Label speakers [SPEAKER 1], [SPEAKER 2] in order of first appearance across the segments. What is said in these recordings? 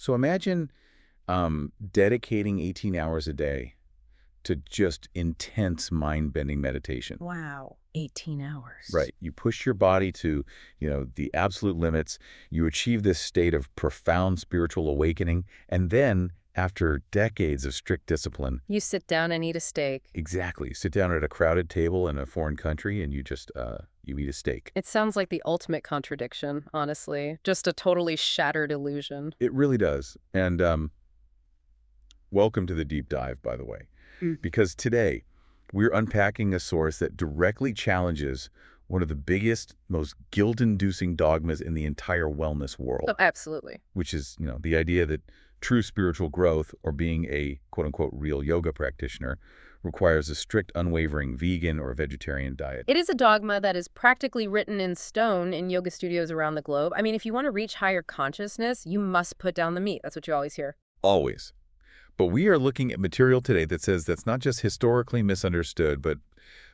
[SPEAKER 1] So imagine dedicating 18 hours a day to just intense mind-bending meditation.
[SPEAKER 2] Wow, 18 hours.
[SPEAKER 1] Right. You push your body to, the absolute limits. You achieve this state of profound spiritual awakening. And then, after decades of strict discipline,
[SPEAKER 2] You sit down and eat a steak.
[SPEAKER 1] exactly, sit down at a crowded table in a foreign country and you just, you eat a steak.
[SPEAKER 2] It sounds like the ultimate contradiction, honestly. Just a totally shattered illusion.
[SPEAKER 1] It really does. And welcome to the deep dive, by the way. Because today, we're unpacking a source that directly challenges one of the biggest, most guilt-inducing dogmas in the entire wellness world.
[SPEAKER 2] Oh, absolutely.
[SPEAKER 1] Which is, the idea that true spiritual growth or being a quote-unquote real yoga practitioner requires a strict, unwavering vegan or vegetarian diet.
[SPEAKER 2] It is a dogma that is practically written in stone in yoga studios around the globe. I mean, if you want to reach higher consciousness, you must put down the meat. That's what you always hear.
[SPEAKER 1] Always. But we are looking at material today that says that's not just historically misunderstood, but,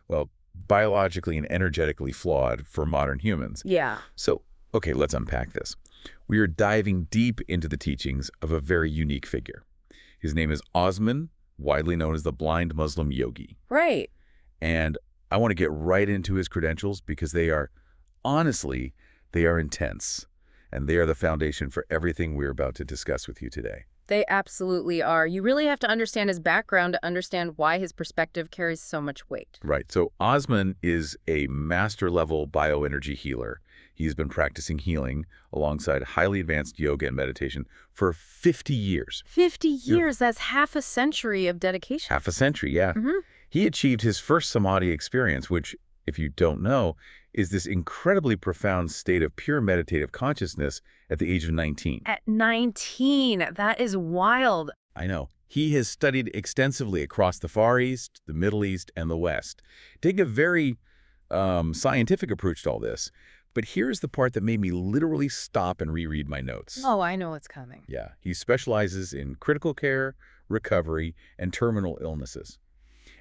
[SPEAKER 1] well, biologically and energetically flawed for modern humans.
[SPEAKER 2] Yeah.
[SPEAKER 1] So, okay, let's unpack this. We are diving deep into the teachings of a very unique figure. His name is Osman, widely known as the blind Muslim yogi.
[SPEAKER 2] Right.
[SPEAKER 1] And I want to get right into his credentials because they are, honestly, they are intense. And they are the foundation for everything we're about to discuss with you today.
[SPEAKER 2] They absolutely are. You really have to understand his background to understand why his perspective carries so much weight.
[SPEAKER 1] Right. So Osman is a master-level bioenergy healer. He's been practicing healing alongside highly advanced yoga and meditation for 50 years.
[SPEAKER 2] 50 years, that's half a century of dedication.
[SPEAKER 1] Half a century, yeah. He achieved his first samadhi experience, which, if you don't know, is this incredibly profound state of pure meditative consciousness at the age of 19.
[SPEAKER 2] At 19, that is wild.
[SPEAKER 1] I know. He has studied extensively across the Far East, the Middle East, and the West, taking a very scientific approach to all this. But here's the part that made me literally stop and reread my notes.
[SPEAKER 2] Oh, I know what's coming.
[SPEAKER 1] Yeah, he specializes in critical care, recovery, and terminal illnesses.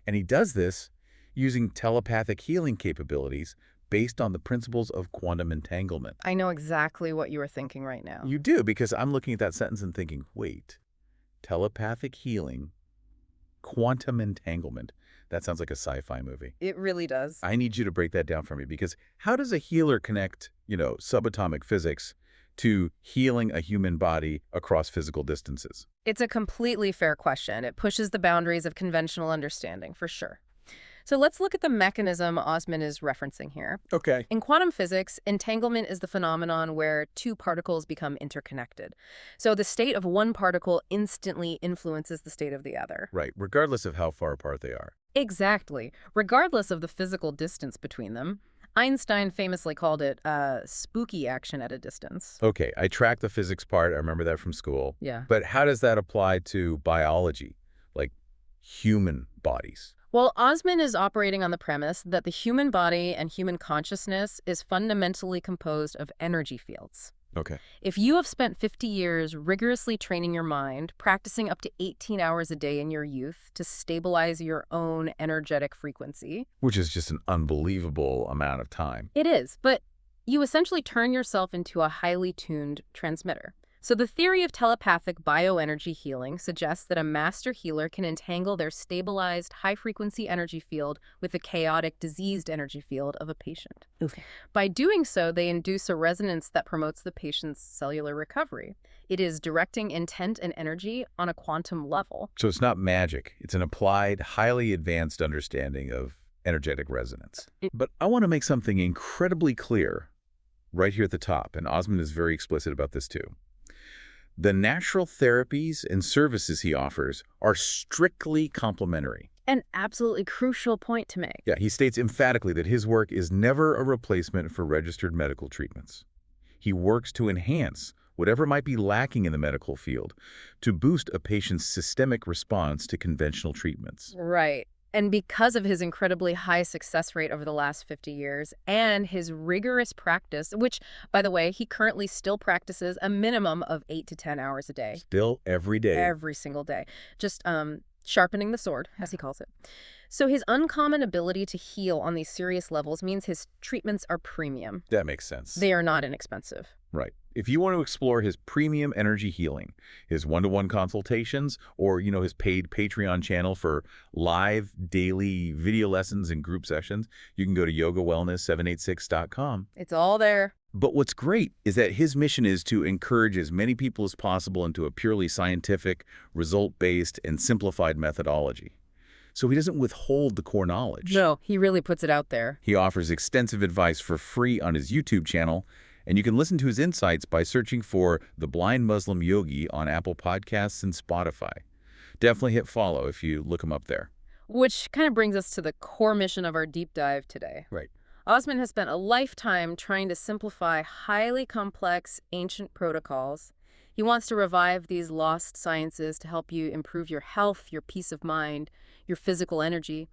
[SPEAKER 1] And he does this using telepathic healing capabilities based on the principles of quantum entanglement.
[SPEAKER 2] I know exactly what you are thinking right now.
[SPEAKER 1] You do, because I'm looking at that sentence and thinking, wait, telepathic healing, quantum entanglement. That sounds like a sci-fi movie.
[SPEAKER 2] It really does.
[SPEAKER 1] I need you to break that down for me, because how does a healer connect, subatomic physics to healing a human body across physical distances?
[SPEAKER 2] It's a completely fair question. It pushes the boundaries of conventional understanding, for sure. So let's look at the mechanism Osman is referencing here.
[SPEAKER 1] Okay.
[SPEAKER 2] In quantum physics, entanglement is the phenomenon where two particles become interconnected. So the state of one particle instantly influences the state of the other.
[SPEAKER 1] Right, regardless of how far apart they are.
[SPEAKER 2] Exactly. Regardless of the physical distance between them. Einstein famously called it spooky action at a distance.
[SPEAKER 1] Okay, I tracked the physics part. I remember that from school.
[SPEAKER 2] Yeah.
[SPEAKER 1] But how does that apply to biology, like human bodies?
[SPEAKER 2] Well, Osman is operating on the premise that the human body and human consciousness is fundamentally composed of energy fields.
[SPEAKER 1] Okay.
[SPEAKER 2] If you have spent 50 years rigorously training your mind, practicing up to 18 hours a day in your youth to stabilize your own energetic frequency.
[SPEAKER 1] Which is just an unbelievable amount of time.
[SPEAKER 2] It is, but you essentially turn yourself into a highly tuned transmitter. So the theory of telepathic bioenergy healing suggests that a master healer can entangle their stabilized high-frequency energy field with the chaotic, diseased energy field of a patient.
[SPEAKER 3] Okay.
[SPEAKER 2] By doing so, they induce a resonance that promotes the patient's cellular recovery. It is directing intent and energy on a quantum level.
[SPEAKER 1] So it's not magic. It's an applied, highly advanced understanding of energetic resonance. But I want to make something incredibly clear right here at the top, and Osman is very explicit about this too. The natural therapies and services he offers are strictly complementary.
[SPEAKER 2] An absolutely crucial point to make.
[SPEAKER 1] Yeah, he states emphatically that his work is never a replacement for registered medical treatments. He works to enhance whatever might be lacking in the medical field to boost a patient's systemic response to conventional treatments.
[SPEAKER 2] Right. And because of his incredibly high success rate over the last 50 years and his rigorous practice, which, by the way, he currently still practices a minimum of 8 to 10 hours a day.
[SPEAKER 1] Still every day.
[SPEAKER 2] Every single day. Just sharpening the sword, as he calls it. So his uncommon ability to heal on these serious levels means his treatments are premium.
[SPEAKER 1] That makes sense.
[SPEAKER 2] They are not inexpensive.
[SPEAKER 1] Right. If you want to explore his premium energy healing, his one-to-one consultations, or, his paid Patreon channel for live daily video lessons and group sessions, you can go to yogawellness786.com.
[SPEAKER 2] It's all there.
[SPEAKER 1] But what's great is that his mission is to encourage as many people as possible into a purely scientific, result-based, and simplified methodology. So he doesn't withhold the core knowledge.
[SPEAKER 2] No, he really puts it out there.
[SPEAKER 1] He offers extensive advice for free on his YouTube channel, and you can listen to his insights by searching for The Blind Muslim Yogi on Apple Podcasts and Spotify. Definitely hit follow if you look him up there.
[SPEAKER 2] Which kind of brings us to the core mission of our deep dive today.
[SPEAKER 1] Right.
[SPEAKER 2] Osman has spent a lifetime trying to simplify highly complex ancient protocols. He wants to revive these lost sciences to help you improve your health, your peace of mind, your physical energy.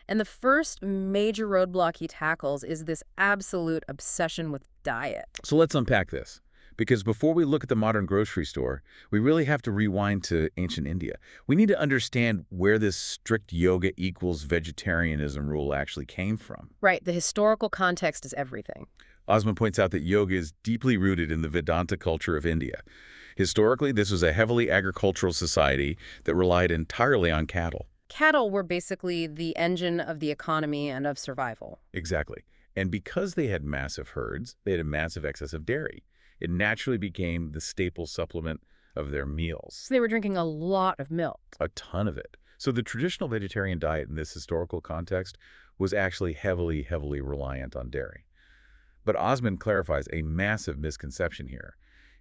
[SPEAKER 2] And the first major roadblock he tackles is this absolute obsession with diet.
[SPEAKER 1] So let's unpack this. Because before we look at the modern grocery store, we really have to rewind to ancient India. We need to understand where this strict yoga equals vegetarianism rule actually came from.
[SPEAKER 2] Right, the historical context is everything.
[SPEAKER 1] Osman points out that yoga is deeply rooted in the Vedanta culture of India. Historically, this was a heavily agricultural society that relied entirely on cattle.
[SPEAKER 2] Cattle were basically the engine of the economy and of survival.
[SPEAKER 1] Exactly. And because they had massive herds, they had a massive excess of dairy. It naturally became the staple supplement of their meals.
[SPEAKER 2] So they were drinking a lot of milk.
[SPEAKER 1] A ton of it. So the traditional vegetarian diet in this historical context was actually heavily, heavily reliant on dairy. But Osman clarifies a massive misconception here.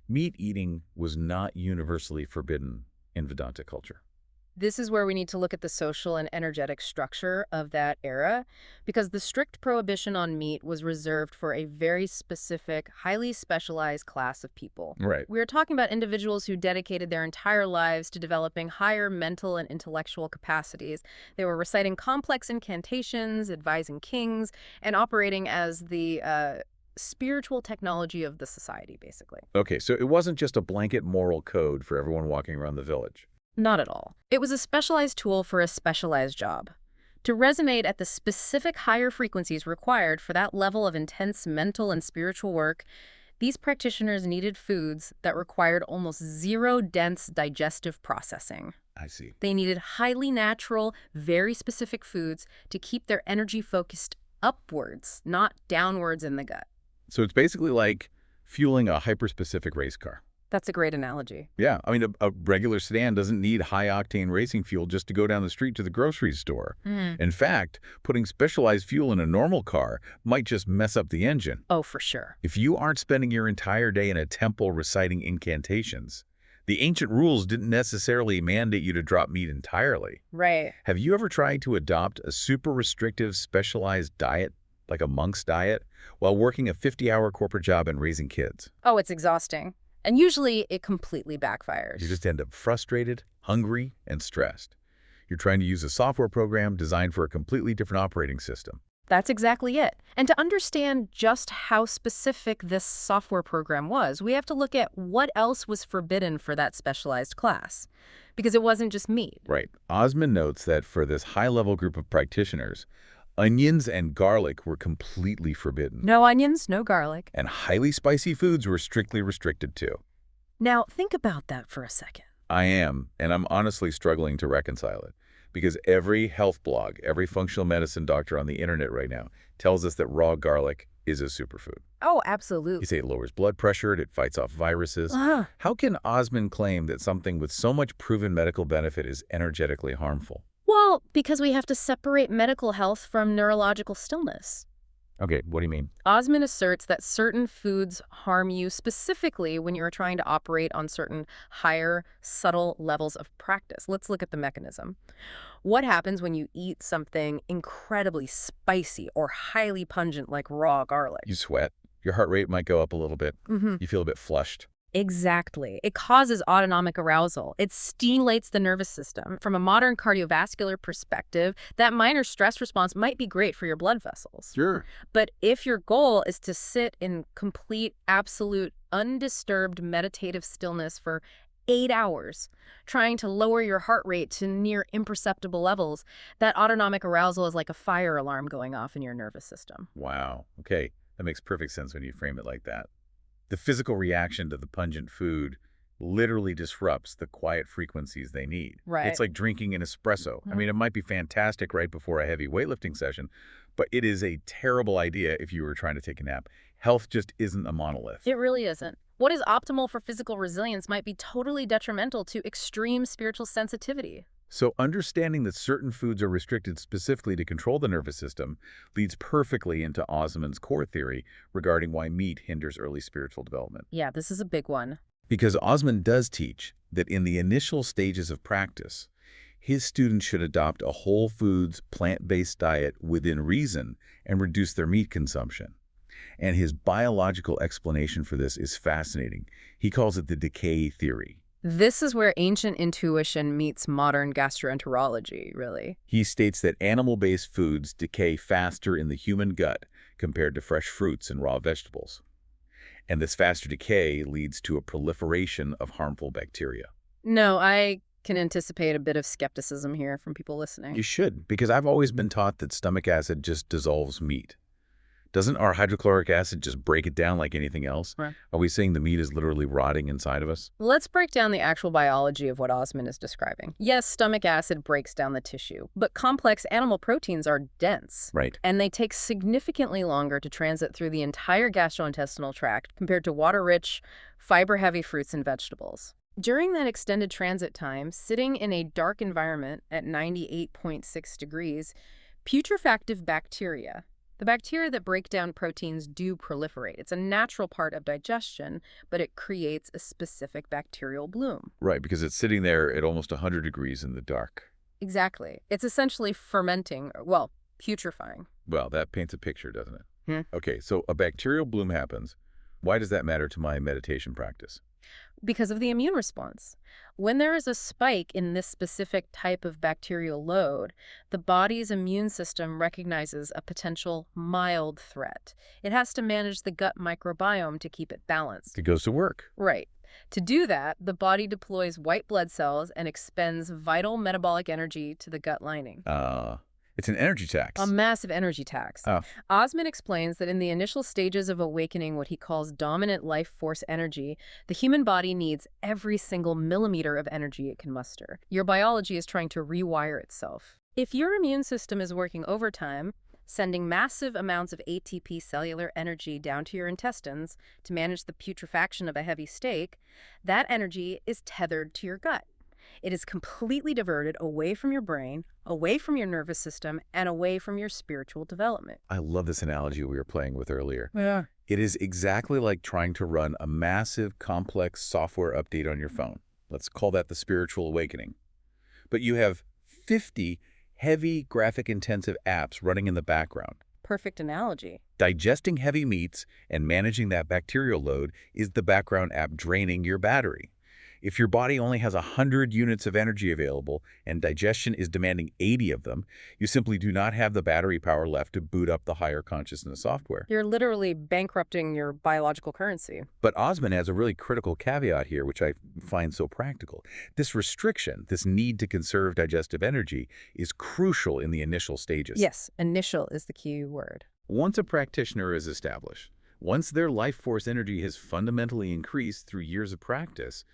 [SPEAKER 1] Meat eating was not universally forbidden in Vedanta culture.
[SPEAKER 2] This is where we need to look at the social and energetic structure of that era, because the strict prohibition on meat was reserved for a very specific, highly specialized class of people.
[SPEAKER 1] Right.
[SPEAKER 2] We're talking about individuals who dedicated their entire lives to developing higher mental and intellectual capacities. They were reciting complex incantations, advising kings, and operating as the spiritual technology of the society, basically.
[SPEAKER 1] Okay, so it wasn't just a blanket moral code for everyone walking around the village.
[SPEAKER 2] Not at all. It was a specialized tool for a specialized job. To resonate at the specific higher frequencies required for that level of intense mental and spiritual work, these practitioners needed foods that required almost zero dense digestive processing.
[SPEAKER 1] I see.
[SPEAKER 2] They needed highly natural, very specific foods to keep their energy focused upwards, not downwards in the gut.
[SPEAKER 1] So it's basically like fueling a hyper-specific race car.
[SPEAKER 2] That's a great analogy.
[SPEAKER 1] Yeah, I mean, a regular sedan doesn't need high-octane racing fuel just to go down the street to the grocery store. In fact, putting specialized fuel in a normal car might just mess up the engine.
[SPEAKER 2] Oh, for sure.
[SPEAKER 1] If you aren't spending your entire day in a temple reciting incantations, the ancient rules didn't necessarily mandate you to drop meat entirely.
[SPEAKER 2] Right.
[SPEAKER 1] Have you ever tried to adopt a super restrictive, specialized diet, like a monk's diet, while working a 50-hour corporate job and raising kids?
[SPEAKER 2] Oh, it's exhausting. And usually it completely backfires.
[SPEAKER 1] You just end up frustrated, hungry, and stressed. You're trying to use a software program designed for a completely different operating system.
[SPEAKER 2] That's exactly it. And to understand just how specific this software program was, we have to look at what else was forbidden for that specialized class. Because it wasn't just meat.
[SPEAKER 1] Right. Osman notes that for this high-level group of practitioners, onions and garlic were completely forbidden.
[SPEAKER 2] No onions, no garlic.
[SPEAKER 1] And highly spicy foods were strictly restricted too.
[SPEAKER 2] Now, think about that for a second.
[SPEAKER 1] I am, and I'm honestly struggling to reconcile it. Because every health blog, every functional medicine doctor on the internet right now tells us that raw garlic is a superfood.
[SPEAKER 2] Oh,
[SPEAKER 1] You
[SPEAKER 2] absolutely.
[SPEAKER 1] say it lowers blood pressure, it fights off viruses. How can Osman claim that something with so much proven medical benefit is energetically harmful?
[SPEAKER 2] Well, because we have to separate medical health from neurological stillness.
[SPEAKER 1] Okay, what do you mean?
[SPEAKER 2] Osman asserts that certain foods harm you specifically when you're trying to operate on certain higher, subtle levels of practice. Let's look at the mechanism. What happens when you eat something incredibly spicy or highly pungent like raw garlic?
[SPEAKER 1] You sweat. Your heart rate might go up a little bit. You feel a bit flushed.
[SPEAKER 2] Exactly. It causes autonomic arousal. It stimulates the nervous system. From a modern cardiovascular perspective, that minor stress response might be great for your blood vessels.
[SPEAKER 1] Sure.
[SPEAKER 2] But if your goal is to sit in complete, absolute, undisturbed meditative stillness for 8 hours, trying to lower your heart rate to near imperceptible levels, that autonomic arousal is like a fire alarm going off in your nervous system.
[SPEAKER 1] Wow. Okay, that makes perfect sense when you frame it like that. The physical reaction to the pungent food literally disrupts the quiet frequencies they need.
[SPEAKER 2] Right.
[SPEAKER 1] It's like drinking an espresso. I mean, it might be fantastic right before a heavy weightlifting session, but it is a terrible idea if you were trying to take a nap. Health just isn't a monolith.
[SPEAKER 2] It really isn't. What is optimal for physical resilience might be totally detrimental to extreme spiritual sensitivity.
[SPEAKER 1] So understanding that certain foods are restricted specifically to control the nervous system leads perfectly into Osman's core theory regarding why meat hinders early spiritual development.
[SPEAKER 2] Yeah, this is a big one.
[SPEAKER 1] Because Osman does teach that in the initial stages of practice, his students should adopt a whole foods, plant-based diet within reason and reduce their meat consumption. And his biological explanation for this is fascinating. He calls it the decay theory.
[SPEAKER 2] This is where ancient intuition meets modern gastroenterology, really.
[SPEAKER 1] He states that animal-based foods decay faster in the human gut compared to fresh fruits and raw vegetables. And this faster decay leads to a proliferation of harmful bacteria.
[SPEAKER 2] No, I can anticipate a bit of skepticism here from people listening.
[SPEAKER 1] You should, because I've always been taught that stomach acid just dissolves meat. Doesn't our hydrochloric acid just break it down like anything else?
[SPEAKER 2] Right.
[SPEAKER 1] Are we saying the meat is literally rotting inside of us?
[SPEAKER 2] Let's break down the actual biology of what Osman is describing. Yes, stomach acid breaks down the tissue, but complex animal proteins are dense.
[SPEAKER 1] Right.
[SPEAKER 2] And they take significantly longer to transit through the entire gastrointestinal tract compared to water-rich, fiber-heavy fruits and vegetables. During that extended transit time, sitting in a dark environment at 98.6 degrees, putrefactive bacteria, the bacteria that break down proteins, do proliferate. It's a natural part of digestion, but it creates a specific bacterial bloom.
[SPEAKER 1] Right, because it's sitting there at almost 100 degrees in the dark.
[SPEAKER 2] Exactly. It's essentially fermenting, well, putrefying.
[SPEAKER 1] Well, that paints a picture, doesn't it?
[SPEAKER 2] Hmm.
[SPEAKER 1] Okay, so a bacterial bloom happens. Why does that matter to my meditation practice?
[SPEAKER 2] Because of the immune response. When there is a spike in this specific type of bacterial load, the body's immune system recognizes a potential mild threat. It has to manage the gut microbiome to keep it balanced.
[SPEAKER 1] It goes to work.
[SPEAKER 2] Right. To do that, the body deploys white blood cells and expends vital metabolic energy to the gut lining.
[SPEAKER 1] It's an energy tax.
[SPEAKER 2] A massive energy tax.
[SPEAKER 1] Oh.
[SPEAKER 2] Osman explains that in the initial stages of awakening what he calls dominant life force energy, the human body needs every single millimeter of energy it can muster. Your biology is trying to rewire itself. If your immune system is working overtime, sending massive amounts of ATP cellular energy down to your intestines to manage the putrefaction of a heavy steak, that energy is tethered to your gut. It is completely diverted away from your brain, away from your nervous system, and away from your spiritual development.
[SPEAKER 1] I love this analogy we were playing with earlier.
[SPEAKER 2] Yeah.
[SPEAKER 1] It is exactly like trying to run a massive, complex software update on your phone. Let's call that the spiritual awakening. But you have 50 heavy, graphic-intensive apps running in the background.
[SPEAKER 2] Perfect analogy.
[SPEAKER 1] Digesting heavy meats and managing that bacterial load is the background app draining your battery. If your body only has 100 units of energy available and digestion is demanding 80 of them, you simply do not have the battery power left to boot up the higher consciousness software.
[SPEAKER 2] You're literally bankrupting your biological currency.
[SPEAKER 1] But Osman has a really critical caveat here, which I find so practical. This restriction, this need to conserve digestive energy, is crucial in the initial stages.
[SPEAKER 2] Yes, initial is the key word.
[SPEAKER 1] Once a practitioner is established, once their life force energy has fundamentally increased through years of practice,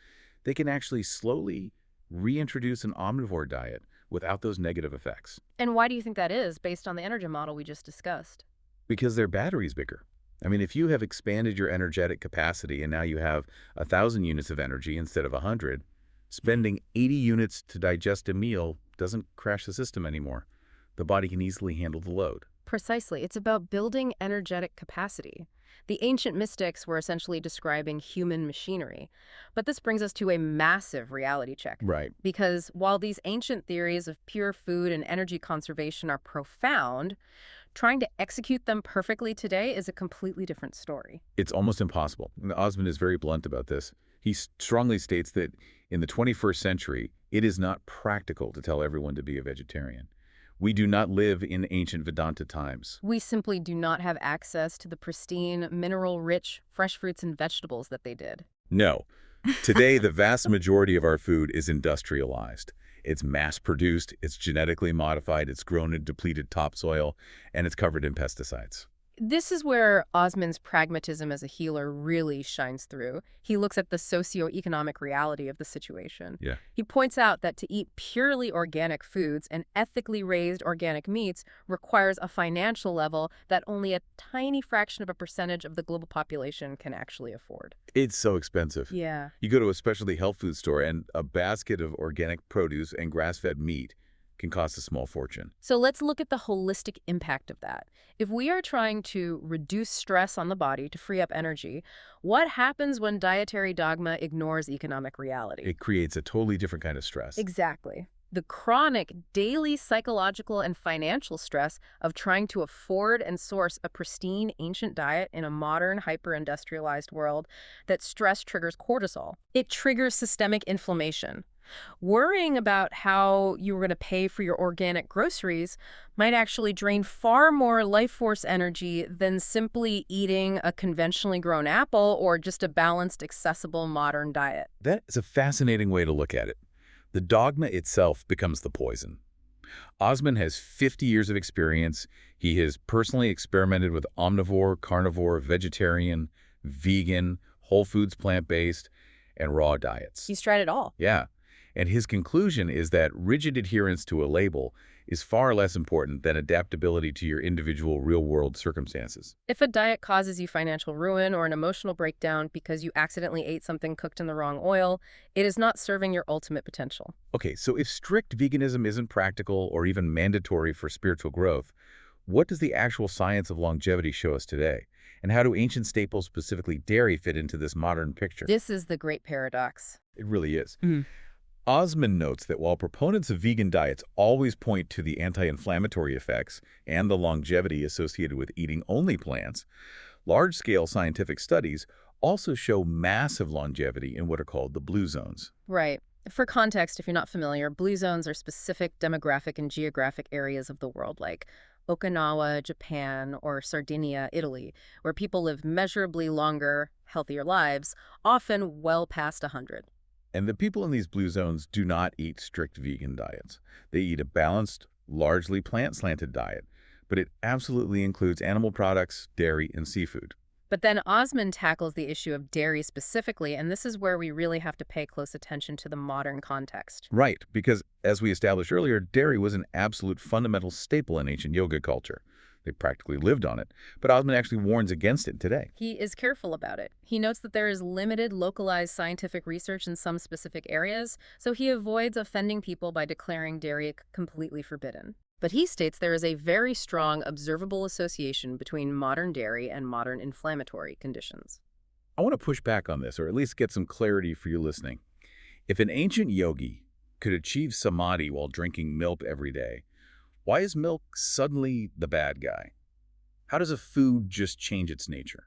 [SPEAKER 1] they can actually slowly reintroduce an omnivore diet without those negative effects.
[SPEAKER 2] And why do you think that is, based on the energy model we just discussed?
[SPEAKER 1] Because their battery's bigger. I mean, if you have expanded your energetic capacity and now you have 1,000 units of energy instead of 100, spending 80 units to digest a meal doesn't crash the system anymore. The body can easily handle the load.
[SPEAKER 2] Precisely. It's about building energetic capacity. The ancient mystics were essentially describing human machinery. But this brings us to a massive reality check.
[SPEAKER 1] Right.
[SPEAKER 2] Because while these ancient theories of pure food and energy conservation are profound, trying to execute them perfectly today is a completely different story.
[SPEAKER 1] It's almost impossible. And Osman is very blunt about this. He strongly states that in the 21st century, it is not practical to tell everyone to be a vegetarian. We do not live in ancient Vedanta times.
[SPEAKER 2] We simply do not have access to the pristine, mineral-rich, fresh fruits and vegetables that they did.
[SPEAKER 1] No. Today, the vast majority of our food is industrialized. It's mass-produced, it's genetically modified, it's grown in depleted topsoil, and it's covered in pesticides.
[SPEAKER 2] This is where Osman's pragmatism as a healer really shines through. He looks at the socioeconomic reality of the situation.
[SPEAKER 1] Yeah.
[SPEAKER 2] He points out that to eat purely organic foods and ethically raised organic meats requires a financial level that only a tiny fraction of a percentage of the global population can actually afford.
[SPEAKER 1] It's so expensive.
[SPEAKER 2] Yeah.
[SPEAKER 1] You go to a specialty health food store and a basket of organic produce and grass-fed meat can cost a small fortune.
[SPEAKER 2] So let's look at the holistic impact of that. If we are trying to reduce stress on the body to free up energy, what happens when dietary dogma ignores economic reality?
[SPEAKER 1] It creates a totally different kind of stress.
[SPEAKER 2] Exactly. The chronic, daily psychological and financial stress of trying to afford and source a pristine ancient diet in a modern, hyper-industrialized world, that stress triggers cortisol. It triggers systemic inflammation. Worrying about how you were going to pay for your organic groceries might actually drain far more life force energy than simply eating a conventionally grown apple or just a balanced, accessible modern diet.
[SPEAKER 1] That is a fascinating way to look at it. The dogma itself becomes the poison. Osman has 50 years of experience. He has personally experimented with omnivore, carnivore, vegetarian, vegan, whole foods, plant-based, and raw diets.
[SPEAKER 2] He's tried it all.
[SPEAKER 1] Yeah. And his conclusion is that rigid adherence to a label is far less important than adaptability to your individual real-world circumstances.
[SPEAKER 2] If a diet causes you financial ruin or an emotional breakdown because you accidentally ate something cooked in the wrong oil, it is not serving your ultimate potential.
[SPEAKER 1] Okay, so if strict veganism isn't practical or even mandatory for spiritual growth, what does the actual science of longevity show us today? And how do ancient staples, specifically dairy, fit into this modern picture?
[SPEAKER 2] This is the great paradox.
[SPEAKER 1] It really is. Osman notes that while proponents of vegan diets always point to the anti-inflammatory effects and the longevity associated with eating only plants, large-scale scientific studies also show massive longevity in what are called the blue zones.
[SPEAKER 2] Right. For context, if you're not familiar, blue zones are specific demographic and geographic areas of the world, like Okinawa, Japan, or Sardinia, Italy, where people live measurably longer, healthier lives, often well past 100.
[SPEAKER 1] And the people in these blue zones do not eat strict vegan diets. They eat a balanced, largely plant-slanted diet, but it absolutely includes animal products, dairy, and seafood.
[SPEAKER 2] But then Osman tackles the issue of dairy specifically, and this is where we really have to pay close attention to the modern context.
[SPEAKER 1] Right, because as we established earlier, dairy was an absolute fundamental staple in ancient yoga culture. They practically lived on it, but Osman actually warns against it today.
[SPEAKER 2] He is careful about it. He notes that there is limited localized scientific research in some specific areas, so he avoids offending people by declaring dairy completely forbidden. But he states there is a very strong observable association between modern dairy and modern inflammatory conditions.
[SPEAKER 1] I want to push back on this, or at least get some clarity for you listening. If an ancient yogi could achieve samadhi while drinking milk every day, why is milk suddenly the bad guy? How does a food just change its nature?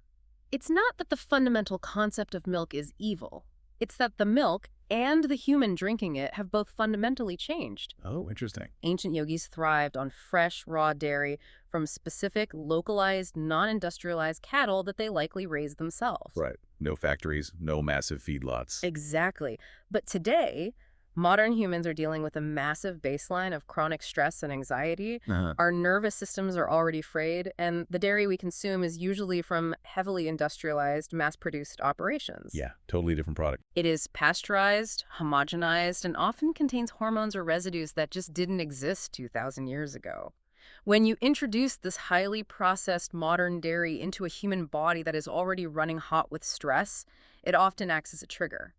[SPEAKER 2] It's not that the fundamental concept of milk is evil. It's that the milk and the human drinking it have both fundamentally changed.
[SPEAKER 1] Oh, interesting.
[SPEAKER 2] Ancient yogis thrived on fresh, raw dairy from specific, localized, non-industrialized cattle that they likely raised themselves.
[SPEAKER 1] Right. No factories, no massive feedlots.
[SPEAKER 2] Exactly. But today, modern humans are dealing with a massive baseline of chronic stress and anxiety. Our nervous systems are already frayed, and the dairy we consume is usually from heavily industrialized, mass-produced operations.
[SPEAKER 1] Yeah, totally different product.
[SPEAKER 2] It is pasteurized, homogenized, and often contains hormones or residues that just didn't exist 2,000 years ago. When you introduce this highly processed modern dairy into a human body that is already running hot with stress, it often acts as a trigger.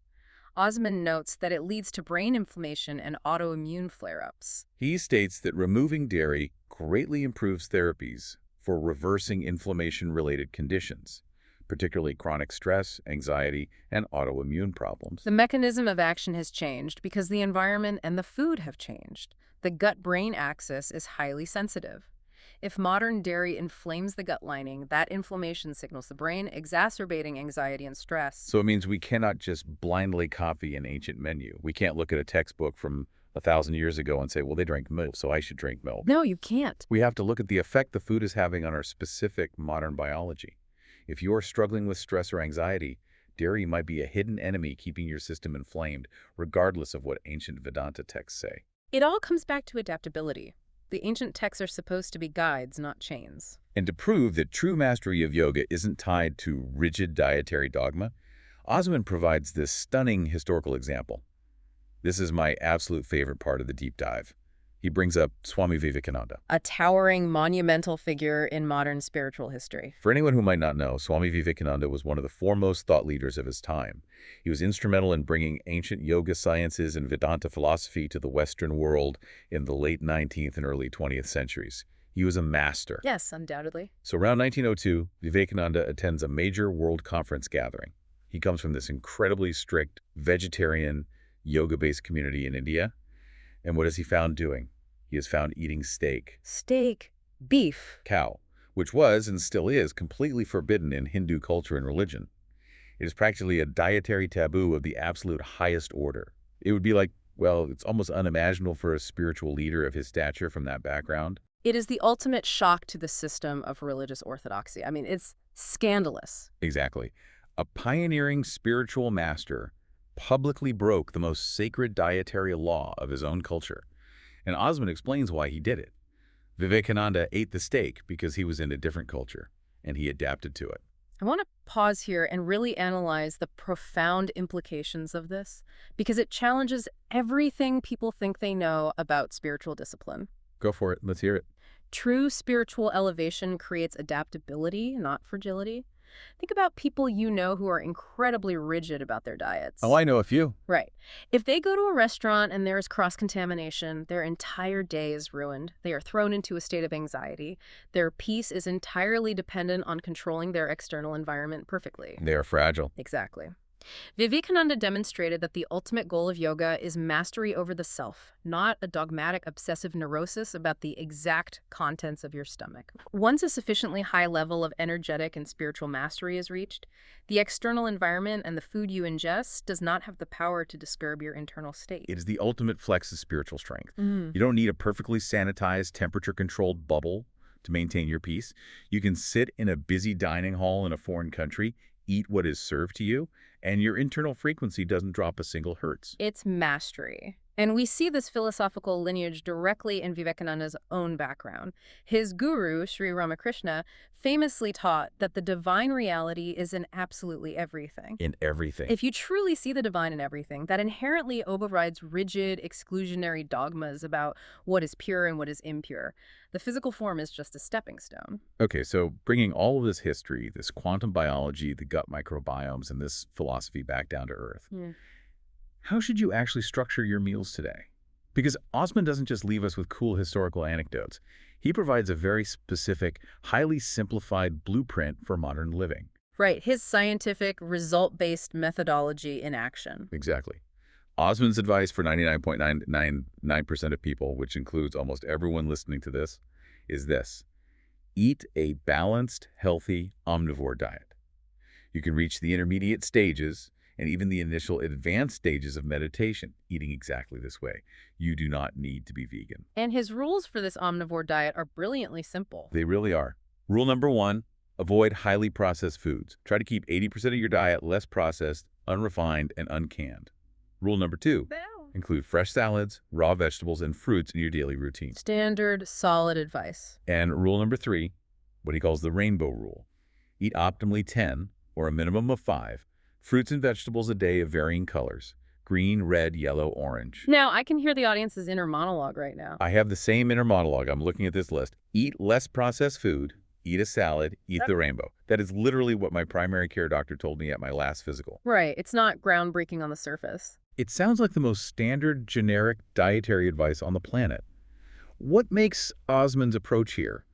[SPEAKER 2] Osman notes that it leads to brain inflammation and autoimmune flare-ups.
[SPEAKER 1] He states that removing dairy greatly improves therapies for reversing inflammation-related conditions, particularly chronic stress, anxiety, and autoimmune problems.
[SPEAKER 2] The mechanism of action has changed because the environment and the food have changed. The gut-brain axis is highly sensitive. If modern dairy inflames the gut lining, that inflammation signals the brain, exacerbating anxiety and stress.
[SPEAKER 1] So it means we cannot just blindly copy an ancient menu. We can't look at a textbook from 1,000 years ago and say, well, they drank milk, so I should drink milk.
[SPEAKER 2] No, you can't.
[SPEAKER 1] We have to look at the effect the food is having on our specific modern biology. If you are struggling with stress or anxiety, dairy might be a hidden enemy keeping your system inflamed, regardless of what ancient Vedanta texts say.
[SPEAKER 2] It all comes back to adaptability. The ancient texts are supposed to be guides, not chains.
[SPEAKER 1] And to prove that true mastery of yoga isn't tied to rigid dietary dogma, Osman provides this stunning historical example. This is my absolute favorite part of the deep dive. He brings up Swami Vivekananda.
[SPEAKER 2] A towering, monumental figure in modern spiritual history.
[SPEAKER 1] For anyone who might not know, Swami Vivekananda was one of the foremost thought leaders of his time. He was instrumental in bringing ancient yoga sciences and Vedanta philosophy to the Western world in the late 19th and early 20th centuries. He was a master.
[SPEAKER 2] Yes, undoubtedly.
[SPEAKER 1] So around 1902, Vivekananda attends a major world conference gathering. He comes from this incredibly strict, vegetarian, yoga-based community in India. And what is he found doing? He is found eating steak.
[SPEAKER 2] Steak. Beef.
[SPEAKER 1] Cow, which was and still is completely forbidden in Hindu culture and religion. It is practically a dietary taboo of the absolute highest order. It would be like, well, it's almost unimaginable for a spiritual leader of his stature from that background.
[SPEAKER 2] It is the ultimate shock to the system of religious orthodoxy. I mean, it's scandalous.
[SPEAKER 1] Exactly. A pioneering spiritual master publicly broke the most sacred dietary law of his own culture. And Osman explains why he did it. Vivekananda ate the steak because he was in a different culture, and he adapted to it.
[SPEAKER 2] I want to pause here and really analyze the profound implications of this, because it challenges everything people think they know about spiritual discipline.
[SPEAKER 1] Go for it. Let's hear it.
[SPEAKER 2] True spiritual elevation creates adaptability, not fragility. Think about people you know who are incredibly rigid about their diets.
[SPEAKER 1] Oh, I know a few.
[SPEAKER 2] Right. If they go to a restaurant and there is cross-contamination, their entire day is ruined. They are thrown into a state of anxiety. Their peace is entirely dependent on controlling their external environment perfectly.
[SPEAKER 1] They are fragile.
[SPEAKER 2] Exactly. Vivekananda demonstrated that the ultimate goal of yoga is mastery over the self, not a dogmatic obsessive neurosis about the exact contents of your stomach. Once a sufficiently high level of energetic and spiritual mastery is reached, the external environment and the food you ingest does not have the power to disturb your internal state.
[SPEAKER 1] It is the ultimate flex of spiritual strength.
[SPEAKER 2] Mm.
[SPEAKER 1] You don't need a perfectly sanitized, temperature-controlled bubble to maintain your peace. You can sit in a busy dining hall in a foreign country, eat what is served to you, and your internal frequency doesn't drop a single hertz.
[SPEAKER 2] It's mastery. And we see this philosophical lineage directly in Vivekananda's own background. His guru, Sri Ramakrishna, famously taught that the divine reality is in absolutely everything.
[SPEAKER 1] In everything.
[SPEAKER 2] If you truly see the divine in everything, that inherently overrides rigid, exclusionary dogmas about what is pure and what is impure. The physical form is just a stepping stone.
[SPEAKER 1] Okay, so bringing all of this history, this quantum biology, the gut microbiomes, and this philosophy back down to earth, how should you actually structure your meals today? Because Osman doesn't just leave us with cool historical anecdotes. He provides a very specific, highly simplified blueprint for modern living.
[SPEAKER 2] Right, his scientific, result-based methodology in action.
[SPEAKER 1] Exactly. Osman's advice for 99.999% of people, which includes almost everyone listening to this, is this. Eat a balanced, healthy, omnivore diet. You can reach the intermediate stages and even the initial advanced stages of meditation eating exactly this way. You do not need to be vegan.
[SPEAKER 2] And his rules for this omnivore diet are brilliantly simple.
[SPEAKER 1] They really are. Rule number 1, avoid highly processed foods. Try to keep 80% of your diet less processed, unrefined, and uncanned. Rule number 2, include fresh salads, raw vegetables, and fruits in your daily routine.
[SPEAKER 2] Standard, solid advice.
[SPEAKER 1] And rule number 3, what he calls the rainbow rule. Eat optimally 10, or a minimum of 5, fruits and vegetables a day of varying colors: green, red, yellow, orange.
[SPEAKER 2] Now, I can hear the audience's inner monologue right now.
[SPEAKER 1] I have the same inner monologue. I'm looking at this list. Eat less processed food, eat a salad, eat the rainbow. That is literally what my primary care doctor told me at my last physical.
[SPEAKER 2] Right. It's not groundbreaking on the surface.
[SPEAKER 1] It sounds like the most standard, generic dietary advice on the planet. What makes Osman's approach here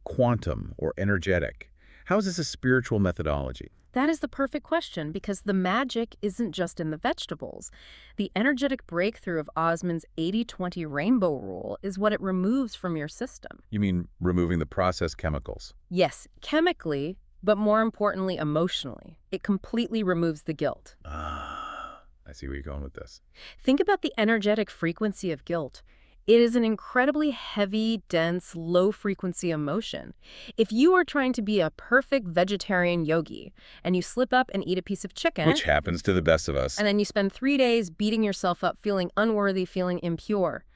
[SPEAKER 1] quantum or energetic? How is this a spiritual methodology?
[SPEAKER 2] That is the perfect question, because the magic isn't just in the vegetables. The energetic breakthrough of Osman's 80-20 rainbow rule is what it removes from your system.
[SPEAKER 1] You mean removing the processed chemicals?
[SPEAKER 2] Yes, chemically, but more importantly, emotionally. It completely removes the guilt.
[SPEAKER 1] I see where you're going with this.
[SPEAKER 2] Think about the energetic frequency of guilt. It is an incredibly heavy, dense, low-frequency emotion. If you are trying to be a perfect vegetarian yogi and you slip up and eat a piece of chicken,
[SPEAKER 1] Which happens to the best of us.
[SPEAKER 2] and then you spend 3 days beating yourself up, feeling unworthy, feeling impure,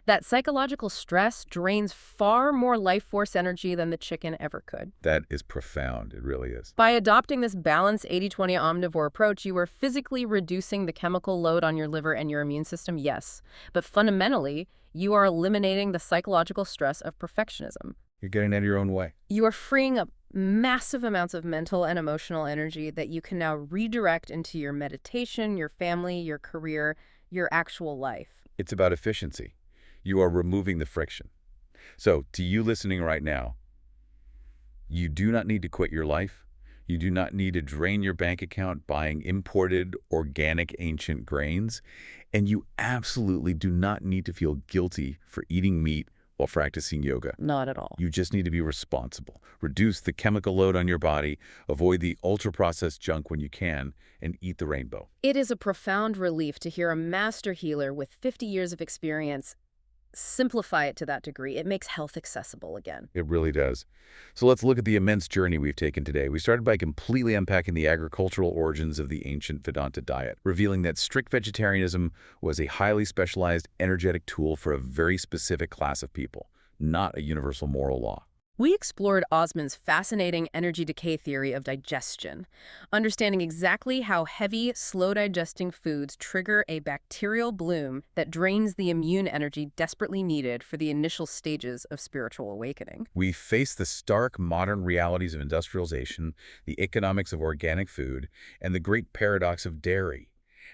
[SPEAKER 2] That psychological stress drains far more life force energy than the chicken ever could.
[SPEAKER 1] That is profound. It really is.
[SPEAKER 2] By adopting this balanced 80-20 omnivore approach, you are physically reducing the chemical load on your liver and your immune system, yes. But fundamentally, you are eliminating the psychological stress of perfectionism.
[SPEAKER 1] You're getting out of your own way.
[SPEAKER 2] You are freeing up massive amounts of mental and emotional energy that you can now redirect into your meditation, your family, your career, your actual life.
[SPEAKER 1] It's about efficiency. You are removing the friction. So, to you listening right now, you do not need to quit your life. You do not need to drain your bank account buying imported, organic, ancient grains. And you absolutely do not need to feel guilty for eating meat while practicing yoga.
[SPEAKER 2] Not at all.
[SPEAKER 1] You just need to be responsible. Reduce the chemical load on your body, avoid the ultra-processed junk when you can, and eat the rainbow.
[SPEAKER 2] It is a profound relief to hear a master healer with 50 years of experience simplify it to that degree. It makes health accessible again.
[SPEAKER 1] It really does. So let's look at the immense journey we've taken today. We started by completely unpacking the agricultural origins of the ancient Vedanta diet, revealing that strict vegetarianism was a highly specialized energetic tool for a very specific class of people, not a universal moral law.
[SPEAKER 2] We explored Osman's fascinating energy decay theory of digestion, understanding exactly how heavy, slow-digesting foods trigger a bacterial bloom that drains the immune energy desperately needed for the initial stages of spiritual awakening.
[SPEAKER 1] We face the stark modern realities of industrialization, the economics of organic food, and the great paradox of dairy.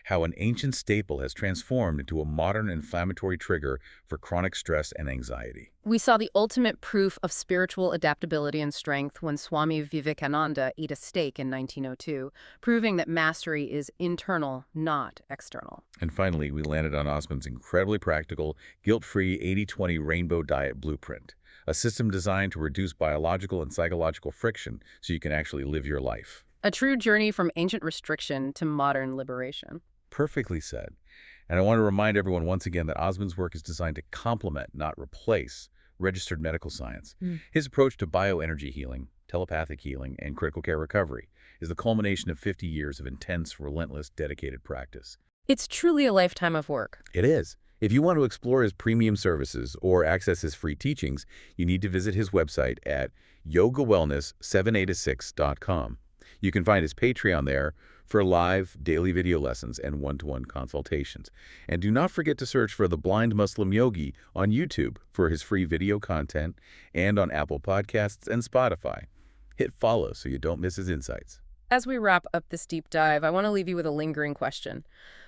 [SPEAKER 1] How an ancient staple has transformed into a modern inflammatory trigger for chronic stress and anxiety.
[SPEAKER 2] We saw the ultimate proof of spiritual adaptability and strength when Swami Vivekananda ate a steak in 1902, proving that mastery is internal, not external.
[SPEAKER 1] And finally, we landed on Osman's incredibly practical, guilt-free 80-20 rainbow diet blueprint, a system designed to reduce biological and psychological friction so you can actually live your life.
[SPEAKER 2] A true journey from ancient restriction to modern liberation.
[SPEAKER 1] Perfectly said. And I want to remind everyone once again that Osman's work is designed to complement, not replace, registered medical science. His approach to bioenergy healing, telepathic healing, and critical care recovery is the culmination of 50 years of intense, relentless, dedicated practice.
[SPEAKER 2] It's truly a lifetime of work.
[SPEAKER 1] It is. If you want to explore his premium services or access his free teachings, you need to visit his website at yogawellness786.com. You can find his Patreon there for live daily video lessons and one-to-one consultations. And do not forget to search for The Blind Muslim Yogi on YouTube for his free video content and on Apple Podcasts and Spotify. Hit follow so you don't miss his insights.
[SPEAKER 2] As we wrap up this deep dive, I want to leave you with a lingering question.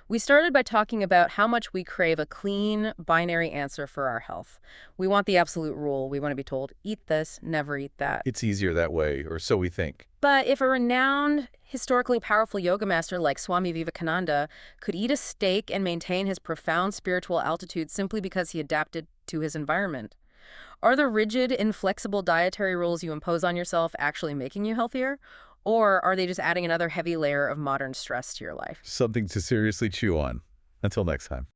[SPEAKER 2] We started by talking about how much we crave a clean, binary answer for our health. We want the absolute rule. We want to be told, eat this, never eat that.
[SPEAKER 1] It's easier that way, or so we think.
[SPEAKER 2] But if a renowned, historically powerful yoga master like Swami Vivekananda could eat a steak and maintain his profound spiritual altitude simply because he adapted to his environment, are the rigid, inflexible dietary rules you impose on yourself actually making you healthier? Or are they just adding another heavy layer of modern stress to your life?
[SPEAKER 1] Something to seriously chew on. Until next time.